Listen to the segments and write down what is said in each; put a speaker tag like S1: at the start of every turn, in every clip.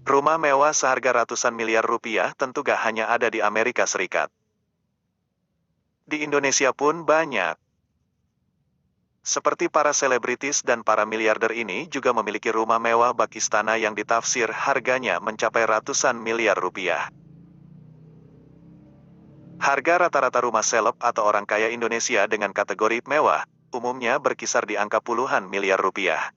S1: Rumah mewah seharga ratusan miliar rupiah tentu gak hanya ada di Amerika Serikat. Di Indonesia pun banyak. Seperti para selebritis dan para miliarder ini juga memiliki rumah mewah bak istana yang ditafsir harganya mencapai ratusan miliar rupiah. Harga rata-rata rumah seleb atau orang kaya Indonesia dengan kategori mewah, umumnya berkisar di angka puluhan miliar rupiah.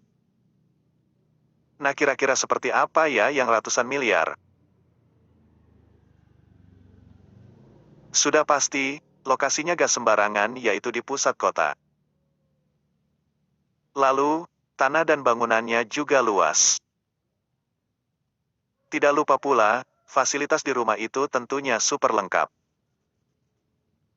S1: Nah, kira-kira seperti apa ya yang ratusan miliar? Sudah pasti, lokasinya gak sembarangan yaitu di pusat kota. Lalu, tanah dan bangunannya juga luas. Tidak lupa pula, fasilitas di rumah itu tentunya super lengkap.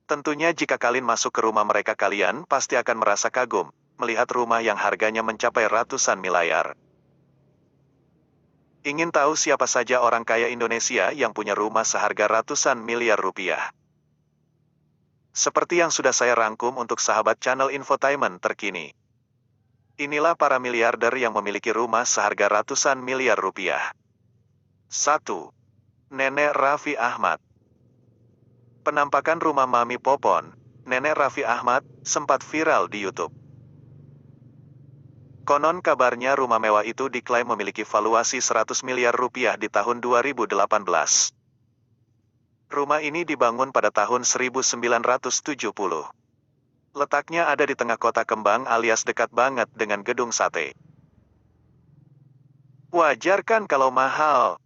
S1: Tentunya jika kalian masuk ke rumah mereka kalian pasti akan merasa kagum, melihat rumah yang harganya mencapai ratusan miliar. Ingin tahu siapa saja orang kaya Indonesia yang punya rumah seharga ratusan miliar rupiah? Seperti yang sudah saya rangkum untuk sahabat channel infotainment terkini. Inilah para miliarder yang memiliki rumah seharga ratusan miliar rupiah. 1. Nenek Raffi Ahmad. Penampakan rumah Mami Popon, Nenek Raffi Ahmad, sempat viral di YouTube. Konon kabarnya rumah mewah itu diklaim memiliki valuasi 100 miliar rupiah di tahun 2018. Rumah ini dibangun pada tahun 1970. Letaknya ada di tengah kota Kembang alias dekat banget dengan gedung sate. Wajar kan kalau mahal?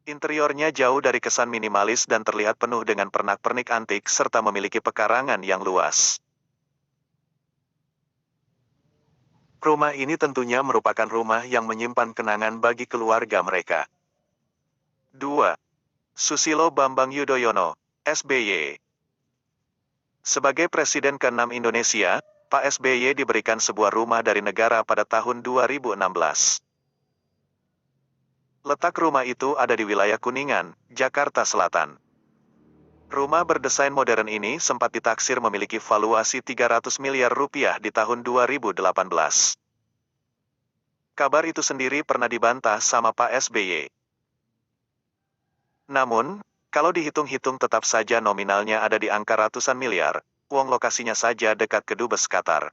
S1: Interiornya jauh dari kesan minimalis dan terlihat penuh dengan pernak-pernik antik serta memiliki pekarangan yang luas. Rumah ini tentunya merupakan rumah yang menyimpan kenangan bagi keluarga mereka. 2. Susilo Bambang Yudhoyono, SBY. Sebagai Presiden ke-6 Indonesia, Pak SBY diberikan sebuah rumah dari negara pada tahun 2016. Letak rumah itu ada di wilayah Kuningan, Jakarta Selatan. Rumah berdesain modern ini sempat ditaksir memiliki valuasi 300 miliar rupiah di tahun 2018. Kabar itu sendiri pernah dibantah sama Pak SBY. Namun, kalau dihitung-hitung tetap saja nominalnya ada di angka ratusan miliar, uang lokasinya saja dekat ke Dubes Qatar.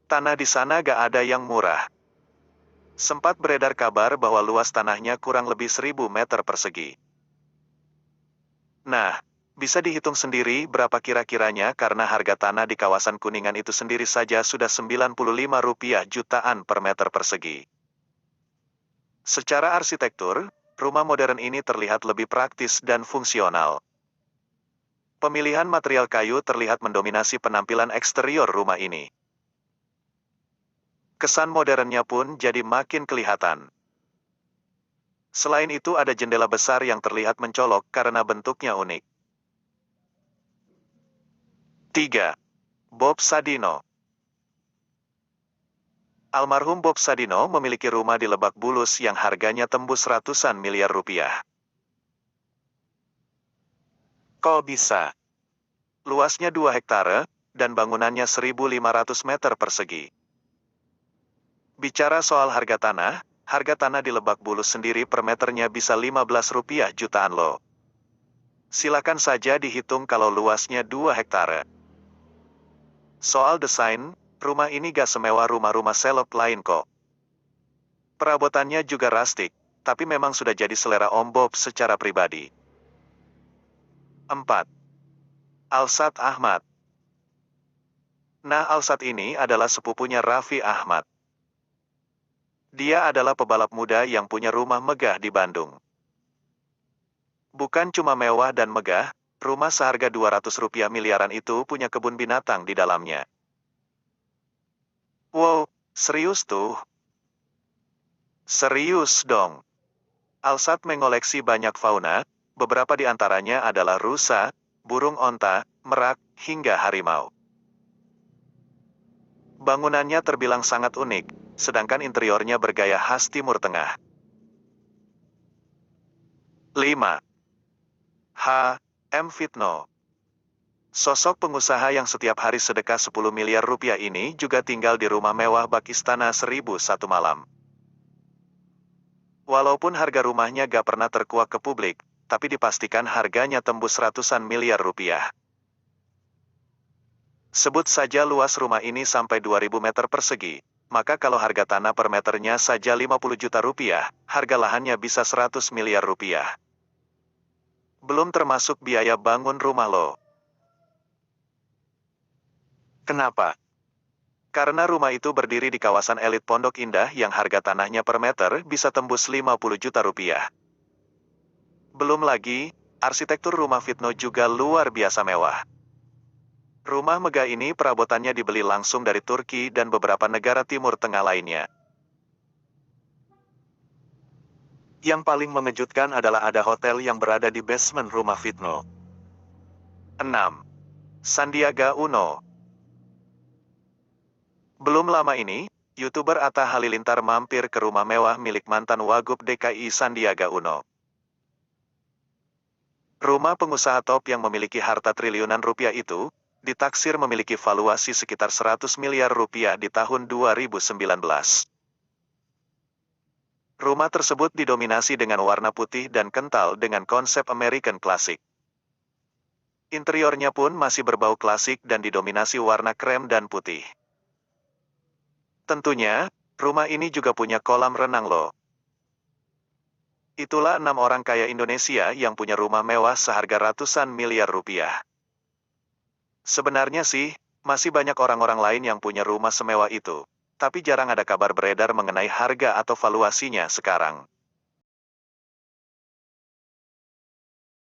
S1: Tanah di sana gak ada yang murah. Sempat beredar kabar bahwa luas tanahnya kurang lebih 1.000 meter persegi. Nah, bisa dihitung sendiri berapa kira-kiranya karena harga tanah di kawasan Kuningan itu sendiri saja sudah 95 rupiah jutaan per meter persegi. Secara arsitektur, rumah modern ini terlihat lebih praktis dan fungsional. Pemilihan material kayu terlihat mendominasi penampilan eksterior rumah ini. Kesan modernnya pun jadi makin kelihatan. Selain itu ada jendela besar yang terlihat mencolok karena bentuknya unik. 3. Bob Sadino. Almarhum Bob Sadino memiliki rumah di Lebak Bulus yang harganya tembus ratusan miliar rupiah. Kok bisa? Luasnya 2 hektare, dan bangunannya 1.500 meter persegi. Bicara soal harga tanah di Lebak Bulus sendiri per meternya bisa 15 rupiah jutaan loh. Silakan saja dihitung kalau luasnya 2 hektare. Soal desain, rumah ini gak semewah rumah-rumah seleb lain kok. Perabotannya juga rustik, tapi memang sudah jadi selera Om Bob secara pribadi. 4. Alsat Ahmad. Nah, Alsat ini adalah sepupunya Raffi Ahmad. Dia adalah pebalap muda yang punya rumah megah di Bandung. Bukan cuma mewah dan megah, rumah seharga 200 rupiah miliaran itu punya kebun binatang di dalamnya. Wow, serius tuh? Serius dong. Alsat mengoleksi banyak fauna, beberapa di antaranya adalah rusa, burung onta, merak, hingga harimau. Bangunannya terbilang sangat unik, sedangkan interiornya bergaya khas Timur Tengah. 5. H. M. Fitno. Sosok pengusaha yang setiap hari sedekah 10 miliar rupiah ini juga tinggal di rumah mewah bak istana 1001 malam. Walaupun harga rumahnya gak pernah terkuak ke publik, tapi dipastikan harganya tembus ratusan miliar rupiah. Sebut saja luas rumah ini sampai 2000 meter persegi, maka kalau harga tanah per meternya saja 50 juta rupiah, harga lahannya bisa 100 miliar rupiah. Belum termasuk biaya bangun rumah lo. Kenapa? Karena rumah itu berdiri di kawasan elit Pondok Indah yang harga tanahnya per meter bisa tembus 50 juta rupiah. Belum lagi, arsitektur rumah Fitno juga luar biasa mewah. Rumah megah ini perabotannya dibeli langsung dari Turki dan beberapa negara Timur Tengah lainnya. Yang paling mengejutkan adalah ada hotel yang berada di basement rumah Fitno. 6. Sandiaga Uno. Belum lama ini, YouTuber Atta Halilintar mampir ke rumah mewah milik mantan Wagub DKI Sandiaga Uno. Rumah pengusaha top yang memiliki harta triliunan rupiah itu, ditaksir memiliki valuasi sekitar 100 miliar rupiah di tahun 2019. Rumah tersebut didominasi dengan warna putih dan kental dengan konsep American Classic. Interiornya pun masih berbau klasik dan didominasi warna krem dan putih. Tentunya, rumah ini juga punya kolam renang loh. Itulah 6 orang kaya Indonesia yang punya rumah mewah seharga ratusan miliar rupiah. Sebenarnya sih, masih banyak orang-orang lain yang punya rumah semewah itu, tapi jarang ada kabar beredar mengenai harga atau valuasinya sekarang.